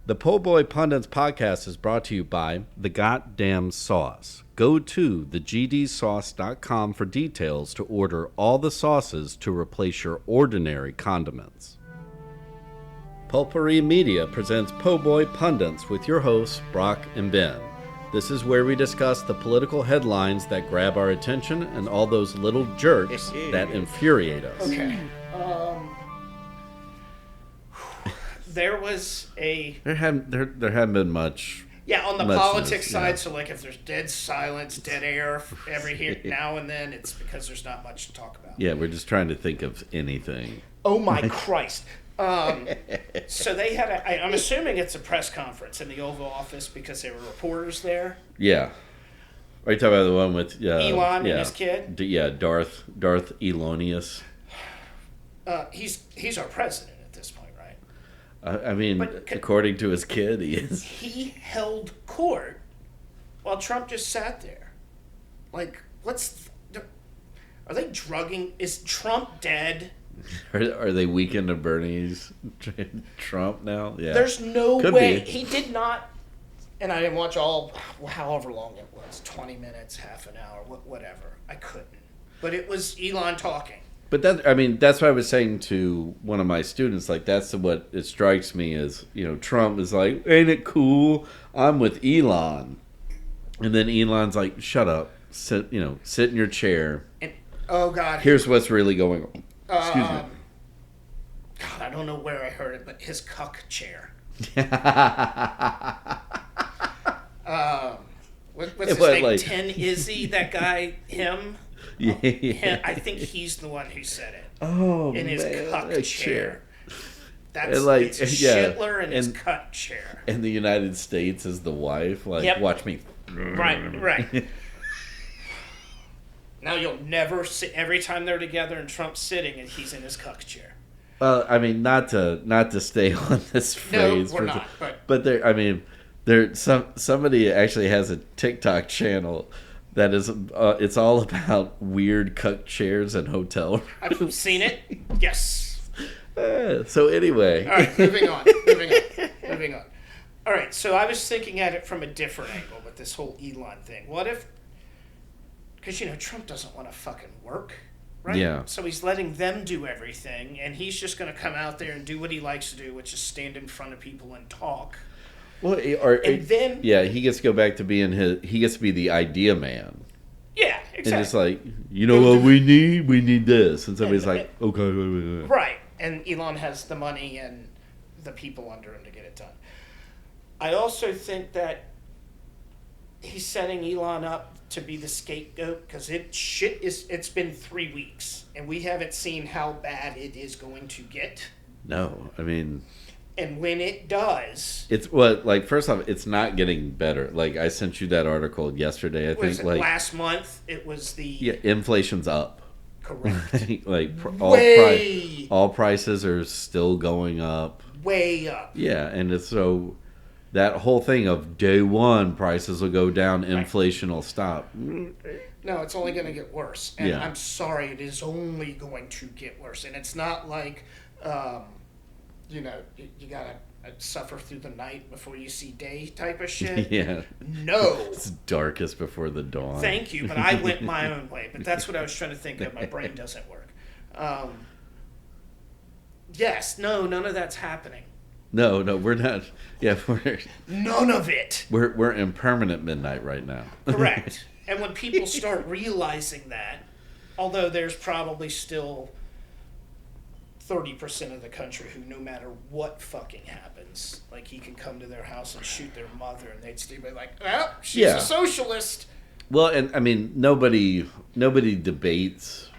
The Po' Boy Pundits podcast is brought to you by The Goddamn Sauce. Go to thegdsauce.com for details to order all the sauces to replace your ordinary condiments. Pulpery Media presents Po' Boy Pundits with your hosts, Brock and Ben. This is where we discuss the political headlines that grab our attention and all those little jerks that infuriate us. Okay. There was a... There hadn't been much... Yeah, on the politics side, yeah. So like if there's dead silence, dead air every here now and then, it's because there's not much to talk about. Yeah, we're just trying to think of anything. Oh my Christ. So they had I'm assuming it's a press conference in the Oval Office because there were reporters there. Yeah. Are you talking about the one with... Elon and his kid? Darth Elonius. He's our president. But according to his kid, he is. He held court while Trump just sat there. Like, are they drugging? Is Trump dead? Are they Weekend at Bernie's Trump now? Yeah. There's no way. He did not, and I didn't watch however long it was, 20 minutes, half an hour, whatever. I couldn't. But it was Elon talking. But that's what I was saying to one of my students. Like, that's what it strikes me as, Trump is like, ain't it cool? I'm with Elon. And then Elon's like, shut up. Sit in your chair. And, oh, God. Here's what's really going on. Excuse me. God, I don't know where I heard it, but his cuck chair. What's his name? Like... Ten Izzy, that guy, him? Yeah. I think he's the one who said it. Oh, in his cuck chair. That's it's Schindler in his cuck chair. And the United States is the wife. Like, yep. Watch me. Right. Now you'll never see, every time they're together and Trump's sitting and he's in his cuck chair. Well, not to stay on this phrase. No, we're not. But somebody actually has a TikTok channel that is, it's all about weird cuck chairs and hotel rooms. I've seen it. Yes. So anyway. All right, moving on. All right, so I was thinking at it from a different angle with this whole Elon thing. What if, because, Trump doesn't want to fucking work, right? Yeah. So he's letting them do everything, and he's just going to come out there and do what he likes to do, which is stand in front of people and talk. Well, he gets to go back to being he gets to be the idea man. Yeah, exactly. And it's like, what we need? We need this. And somebody's like, okay. Right. And Elon has the money and the people under him to get it done. I also think that he's setting Elon up to be the scapegoat because it's been 3 weeks and we haven't seen how bad it is going to get. No, And when it does... It's, first off, it's not getting better. Like, I sent you that article yesterday, I think. Last month, it was the... Yeah, inflation's up. Correct. All prices are still going up. Way up. Yeah, and so that whole thing of day one, prices will go down, inflation will stop. No, it's only going to get worse. And I'm sorry, it is only going to get worse. And it's not like... you gotta suffer through the night before you see day type of shit. Yeah. No. It's darkest before the dawn. Thank you, but I went my own way. But that's what I was trying to think of. My brain doesn't work. Yes, no, none of that's happening. No, we're not. Yeah, none of it. We're in permanent midnight right now. Correct. And when people start realizing that, although there's probably still 30% of the country who, no matter what fucking happens, like he can come to their house and shoot their mother and they'd still be like, well, she's a socialist. Well, and nobody debates.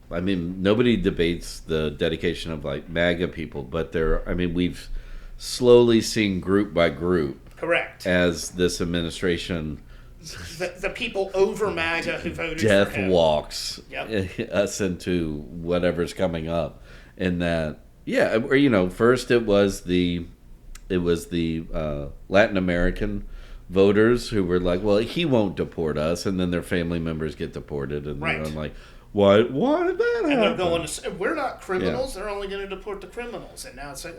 Nobody debates the dedication of like MAGA people, but we've slowly seen group by group. Correct. As this administration... The people over MAGA who voted death for him. walks us into whatever's coming up. And that, first it was the Latin American voters who were like, well, he won't deport us, and then their family members get deported, and they're like, why did that happen? And they're going to say, we're not criminals, they're only going to deport the criminals. And now it's like,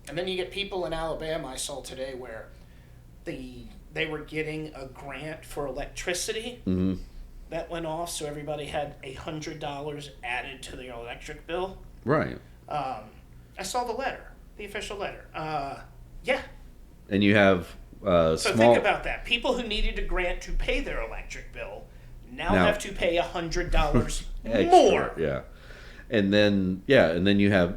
And then you get people in Alabama I saw today where they were getting a grant for electricity that went off, so everybody had $100 added to their electric bill. Right. I saw the letter, the official letter. Yeah. And you have So small... think about that. People who needed a grant to pay their electric bill now have to pay $100 more. Yeah. And then you have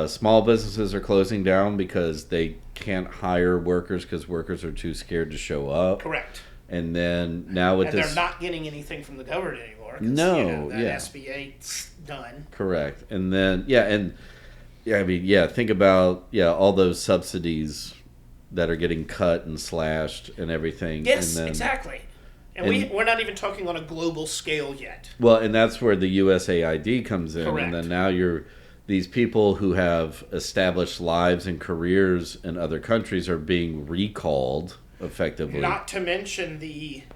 small businesses are closing down because they can't hire workers because workers are too scared to show up. Correct. And then now with they're not getting anything from the government anymore. No, that SBA's done. Correct. And then think about all those subsidies that are getting cut and slashed and everything. Yes, and then, exactly. And we're not even talking on a global scale yet. Well, and that's where the USAID comes in. Correct. And then now these people who have established lives and careers in other countries are being recalled effectively. Not to mention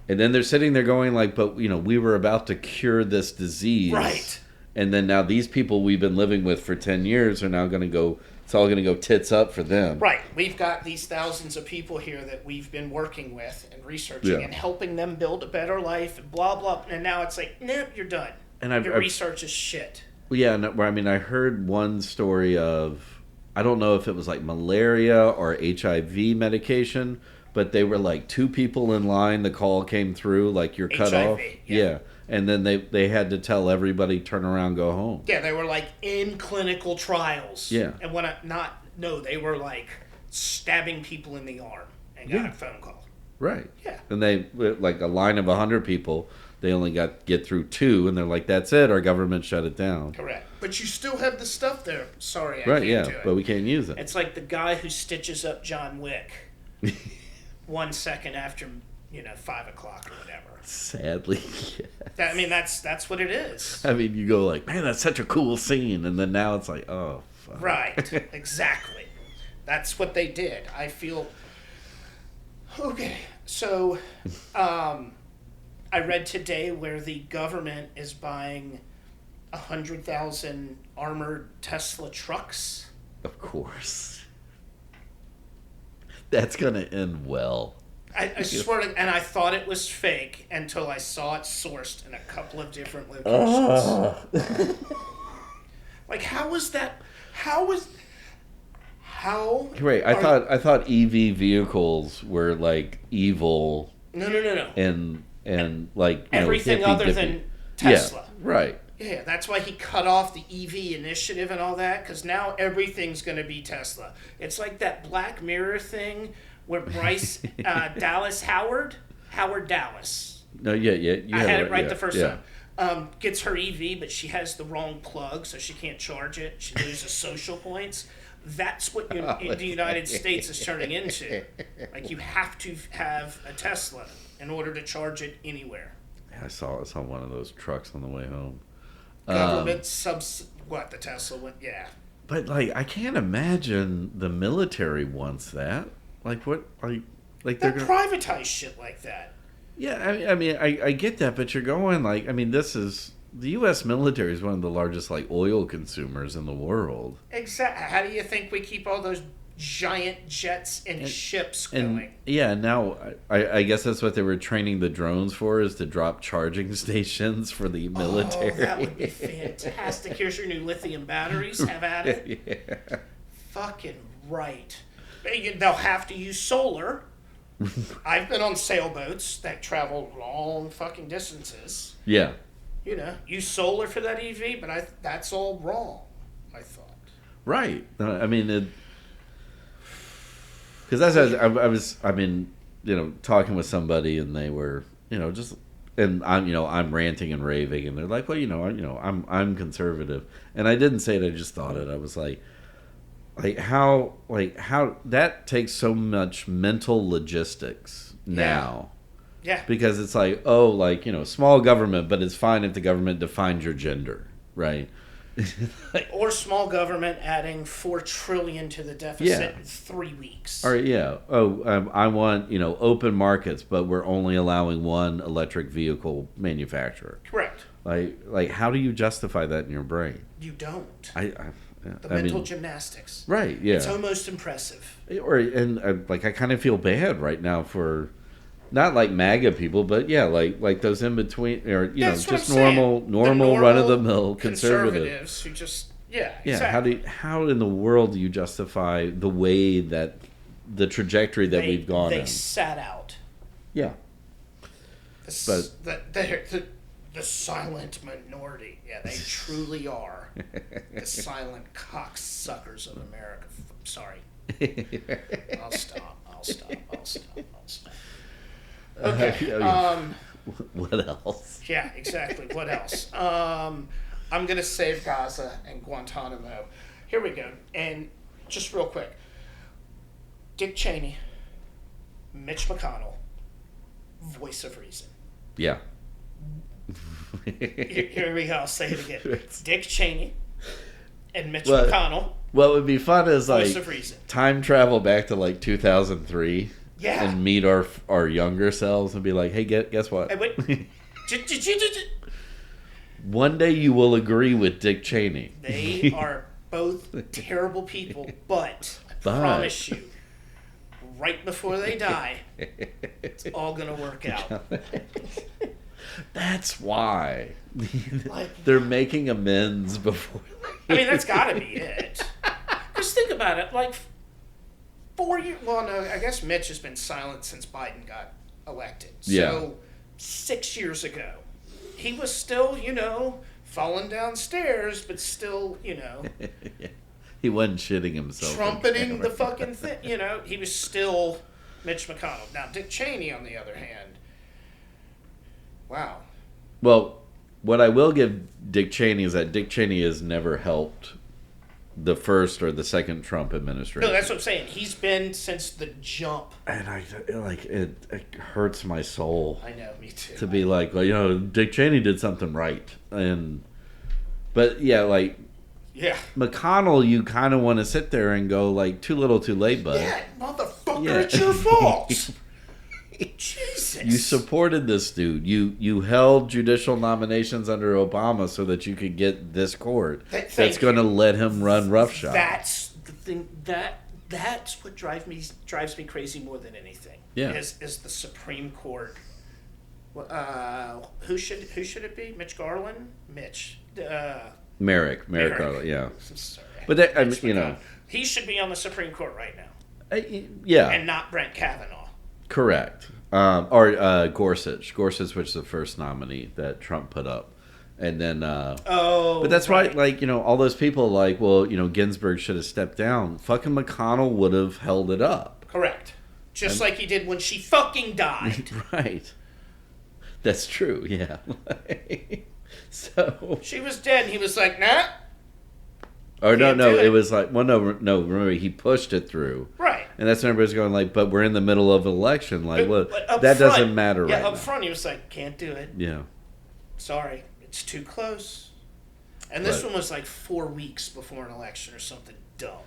And then they're sitting there going like, but we were about to cure this disease. Right. And then now these people we've been living with for 10 years are now going to go, it's all going to go tits up for them. Right. We've got these thousands of people here that we've been working with and researching and helping them build a better life and blah, blah. And now it's like, nope, you're done. And your research is shit. Yeah. No, I heard one story of, I don't know if it was like malaria or HIV medication, but they were like 2 people in line. The call came through, like you're cut HIV, off. Yeah. And then they had to tell everybody, turn around, go home. Yeah, they were like in clinical trials. Yeah. And they were like stabbing people in the arm and got a phone call. Right. Yeah. And they, like a line of 100 people, they only get through 2, and they're like, that's it, our government shut it down. Correct. But you still have the stuff there. Sorry, I right, can't yeah, do it. But we can't use it. It's like the guy who stitches up John Wick 1 second after, 5 o'clock or whatever. Sadly, yes. That's what it is. I mean, you go like, man, that's such a cool scene, and then now it's like, oh, fuck. Right, exactly. That's what they did. I feel... Okay, so I read today where the government is buying 100,000 armored Tesla trucks. Of course. That's going to end well. I swear to, and I thought it was fake until I saw it sourced in a couple of different locations. Like, how was that? How? Great. I thought EV vehicles were like evil. No. And like everything other than Tesla. Yeah, right. Yeah, that's why he cut off the EV initiative and all that, because now everything's going to be Tesla. It's like that Black Mirror thing where Bryce Howard Dallas. No, yeah. I had it right the first time. Gets her EV, but she has the wrong plug, so she can't charge it. She loses social points. That's what the United States is turning into. Like, you have to have a Tesla in order to charge it anywhere. I saw one of those trucks on the way home. Government the Tesla went, yeah. But like, I can't imagine the military wants that. Like what? Like they're gonna privatize shit like that. Yeah, I get that, but you're going like, the U.S. military is one of the largest like oil consumers in the world. Exactly. How do you think we keep all those giant jets and ships going? And now I guess that's what they were training the drones for, is to drop charging stations for the military. Oh, that would be fantastic. Here's your new lithium batteries. Have at it. Yeah. Fucking right. They'll have to use solar. I've been on sailboats that travel long fucking distances. Yeah. Use solar for that EV, but that's all wrong, I thought. Right. I mean, because I was talking with somebody, and they were, and I'm ranting and raving, and they're like, well, I'm conservative, and I didn't say it, I just thought it. I was like how that takes so much mental logistics now. Yeah. Because it's like, small government, but it's fine if the government defines your gender, right? Or small government adding $4 trillion to the deficit in 3 weeks. Or I want open markets, but we're only allowing one electric vehicle manufacturer. Correct. Like how do you justify that in your brain? You don't. The mental gymnastics. Right, yeah. It's almost impressive. I kind of feel bad right now for not like MAGA people, but yeah, like those in between, or That's just what I'm normal run of the mill conservatives who just exactly. How in the world do you justify the way that the trajectory that we've gone in? They sat out. Yeah. The silent minority. Yeah, they truly are the silent cocksuckers of America. Sorry. I'll stop. Okay. What else? Yeah, exactly. What else? I'm going to save Gaza and Guantanamo. Here we go. And just real quick. Dick Cheney, Mitch McConnell, voice of reason. Yeah. Here we go. I'll say it again. Dick Cheney and Mitch McConnell. What would be fun is voice of reason. Time travel back to 2003. Yeah. And meet our younger selves and be like, hey, guess what? Hey, One day you will agree with Dick Cheney. They are both terrible people, but I promise you, right before they die, it's all going to work out. That's why. They're making amends before. I mean, that's got to be it. Because think about it. 4 years. Well, no, I guess Mitch has been silent since Biden got elected. So 6 years ago, he was still, falling downstairs, but still, He wasn't shitting himself. Trumpeting the fucking thing. He was still Mitch McConnell. Now, Dick Cheney, on the other hand, wow. Well, what I will give Dick Cheney is that Dick Cheney has never helped the first or the second Trump administration. No, that's what I'm saying. He's been since the jump. And it hurts my soul. I know, me too. To be like, Dick Cheney did something right. But McConnell, you kind of want to sit there and go too little too late, bud. Yeah, motherfucker, it's your fault. Jesus. You supported this dude. You held judicial nominations under Obama so that you could get this court that's going to let him run roughshod. That's the thing that's what drives me crazy more than anything. Yeah. Is the Supreme Court. Who should it be? Mitch Garland? Mitch. Merrick Garland. Yeah. I'm sorry. But he should be on the Supreme Court right now. Yeah. And not Brett Kavanaugh. Correct. Or Gorsuch. Gorsuch was the first nominee that Trump put up. And then... but that's right. All those people Ginsburg should have stepped down. Fucking McConnell would have held it up. Correct. Just like he did when she fucking died. Right. That's true, yeah. So... She was dead and he was like, nah. Or no, it was remember, he pushed it through. Right. And that's when everybody's going but we're in the middle of an election. That front, doesn't matter right now. up front, he was like, can't do it. Yeah. Sorry, it's too close. And this one was 4 weeks before an election or something dumb.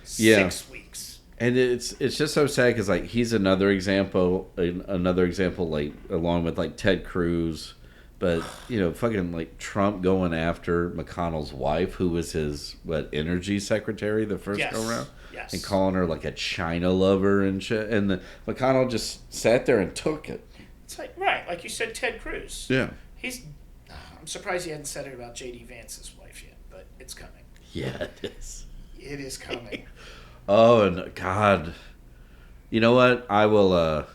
6 weeks. And it's just so sad because he's another example along with Ted Cruz. But, fucking Trump going after McConnell's wife, who was his, energy secretary the first go around? Yes. And calling her a China lover and shit. And McConnell just sat there and took it. It's like you said, Ted Cruz. Yeah. I'm surprised he hadn't said it about J.D. Vance's wife yet, but it's coming. Yeah, it is. It is coming. Oh, and God. You know what? I will,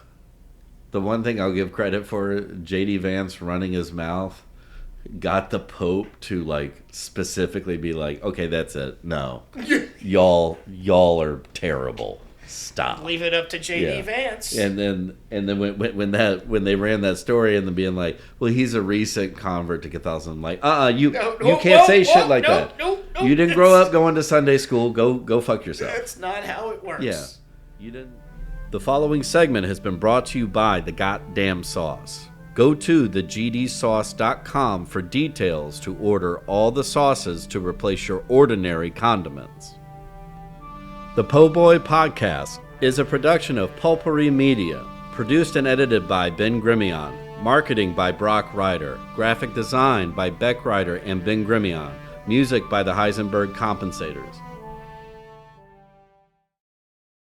the one thing I'll give credit for, J.D. Vance running his mouth got the Pope to specifically be okay, that's it. No, y'all are terrible. Stop. Leave it up to J.D. Vance. And then when they ran that story and then being well, he's a recent convert to Catholicism. You can't say shit like that. No, you didn't grow up going to Sunday school. Go fuck yourself. That's not how it works. Yeah, you didn't. The following segment has been brought to you by The Goddamn Sauce. Go to thegdsauce.com for details to order all the sauces to replace your ordinary condiments. The Po' Boy Podcast is a production of Pulpery Media, produced and edited by Ben Grimion, marketing by Brock Ryder, graphic design by Beck Ryder and Ben Grimion, Music by the Heisenberg Compensators.